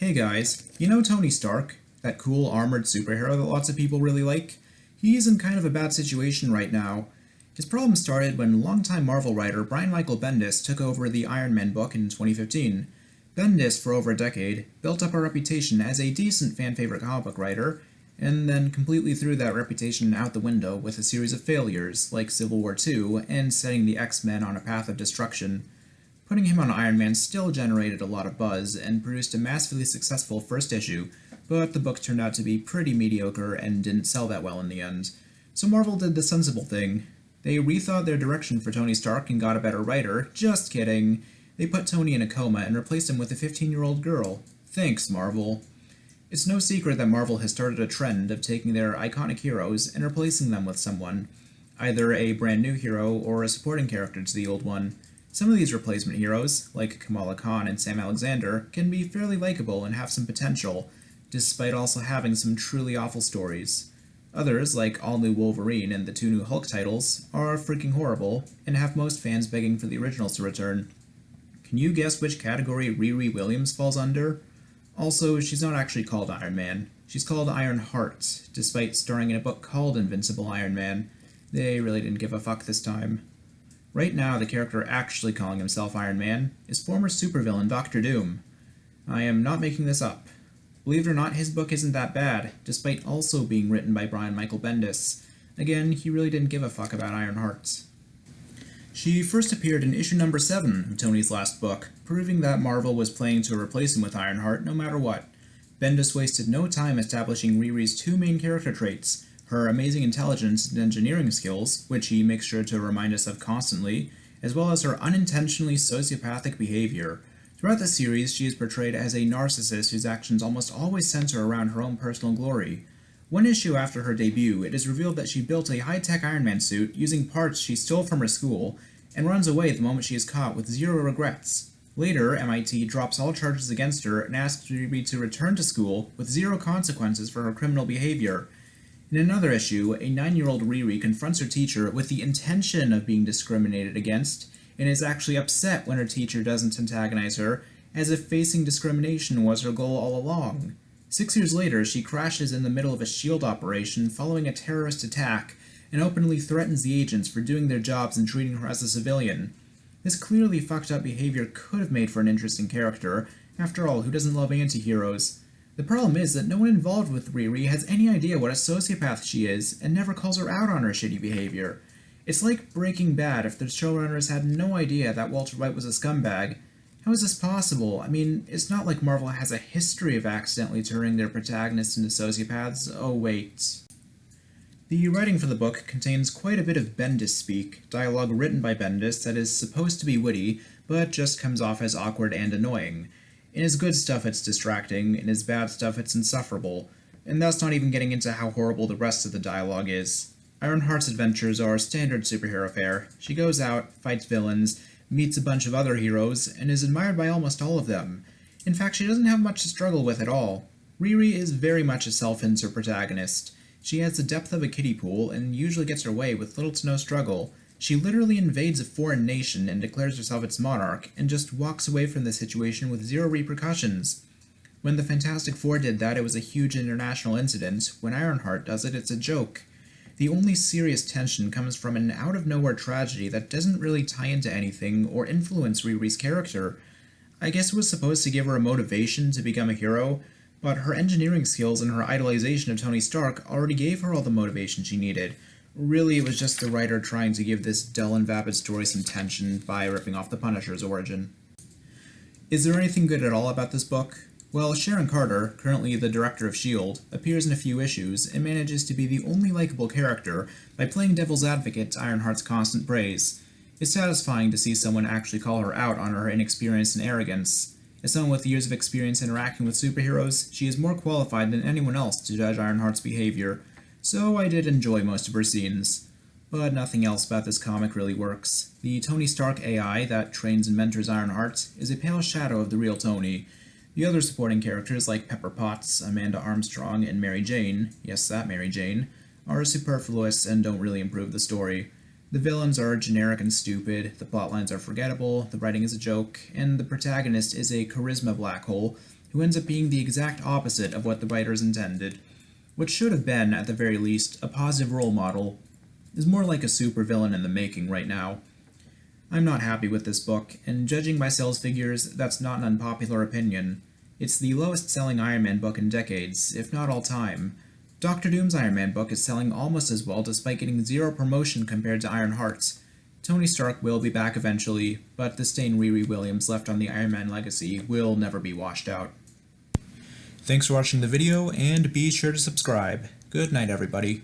Hey guys, you know Tony Stark? That cool armored superhero that lots of people really like? He's in kind of a bad situation right now. His problem started when longtime Marvel writer Brian Michael Bendis took over the Iron Man book in 2015. Bendis, for over a decade, built up a reputation as a decent fan-favorite comic book writer, and then completely threw that reputation out the window with a series of failures, like Civil War II and setting the X-Men on a path of destruction. Putting him on Iron Man still generated a lot of buzz and produced a massively successful first issue, but the book turned out to be pretty mediocre and didn't sell that well in the end. So Marvel did the sensible thing. They rethought their direction for Tony Stark and got a better writer. Just kidding. They put Tony in a coma and replaced him with a 15-year-old girl. Thanks, Marvel. It's no secret that Marvel has started a trend of taking their iconic heroes and replacing them with someone, either a brand new hero or a supporting character to the old one. Some of these replacement heroes, like Kamala Khan and Sam Alexander, can be fairly likable and have some potential, despite also having some truly awful stories. Others, like All New Wolverine and the two new Hulk titles, are freaking horrible, and have most fans begging for the originals to return. Can you guess which category Riri Williams falls under? Also, she's not actually called Iron Man. She's called Iron Heart, despite starring in a book called Invincible Iron Man. They really didn't give a fuck this time. Right now, the character actually calling himself Iron Man is former supervillain Doctor Doom. I am not making this up. Believe it or not, his book isn't that bad, despite also being written by Brian Michael Bendis. Again, he really didn't give a fuck about Iron Heart. She first appeared in issue number 7 of Tony's last book, proving that Marvel was planning to replace him with Ironheart no matter what. Bendis wasted no time establishing Riri's two main character traits, her amazing intelligence and engineering skills, which he makes sure to remind us of constantly, as well as her unintentionally sociopathic behavior. Throughout the series, she is portrayed as a narcissist whose actions almost always center around her own personal glory. One issue after her debut, it is revealed that she built a high-tech Iron Man suit using parts she stole from her school, and runs away the moment she is caught with zero regrets. Later, MIT drops all charges against her and asks Riri to return to school with zero consequences for her criminal behavior. In another issue, a 9-year-old Riri confronts her teacher with the intention of being discriminated against, and is actually upset when her teacher doesn't antagonize her, as if facing discrimination was her goal all along. 6 years later, she crashes in the middle of a SHIELD operation following a terrorist attack, and openly threatens the agents for doing their jobs and treating her as a civilian. This clearly fucked up behavior could have made for an interesting character. After all, who doesn't love anti-heroes? The problem is that no one involved with Riri has any idea what a sociopath she is, and never calls her out on her shitty behavior. It's like Breaking Bad if the showrunners had no idea that Walter White was a scumbag. How is this possible? I mean, it's not like Marvel has a history of accidentally turning their protagonists into sociopaths. Oh wait. The writing for the book contains quite a bit of Bendis speak, dialogue written by Bendis that is supposed to be witty, but just comes off as awkward and annoying. In his good stuff it's distracting, in his bad stuff it's insufferable, and that's not even getting into how horrible the rest of the dialogue is. Ironheart's adventures are standard superhero fare. She goes out, fights villains, meets a bunch of other heroes, and is admired by almost all of them. In fact, she doesn't have much to struggle with at all. Riri is very much a self-insert protagonist. She has the depth of a kiddie pool and usually gets her way with little to no struggle. She literally invades a foreign nation and declares herself its monarch, and just walks away from the situation with zero repercussions. When the Fantastic Four did that, it was a huge international incident. When Ironheart does it, it's a joke. The only serious tension comes from an out-of-nowhere tragedy that doesn't really tie into anything or influence Riri's character. I guess it was supposed to give her a motivation to become a hero, but her engineering skills and her idolization of Tony Stark already gave her all the motivation she needed. Really, it was just the writer trying to give this dull and vapid story some tension by ripping off the Punisher's origin. Is there anything good at all about this book? Well, Sharon Carter, currently the director of S.H.I.E.L.D., appears in a few issues and manages to be the only likable character by playing devil's advocate to Ironheart's constant praise. It's satisfying to see someone actually call her out on her inexperience and arrogance. As someone with years of experience interacting with superheroes, she is more qualified than anyone else to judge Ironheart's behavior, so I did enjoy most of her scenes. But nothing else about this comic really works. The Tony Stark AI that trains and mentors Ironheart is a pale shadow of the real Tony. The other supporting characters like Pepper Potts, Amanda Armstrong, and Mary Jane, yes that Mary Jane, are superfluous and don't really improve the story. The villains are generic and stupid, the plotlines are forgettable, the writing is a joke, and the protagonist is a charisma black hole who ends up being the exact opposite of what the writers intended. What should have been, at the very least, a positive role model is more like a supervillain in the making right now. I'm not happy with this book, and judging by sales figures, that's not an unpopular opinion. It's the lowest-selling Iron Man book in decades, if not all time. Doctor Doom's Iron Man book is selling almost as well despite getting zero promotion compared to Iron Heart's. Tony Stark will be back eventually, but the stain Riri Williams left on the Iron Man legacy will never be washed out. Thanks for watching the video, and be sure to subscribe. Good night, everybody.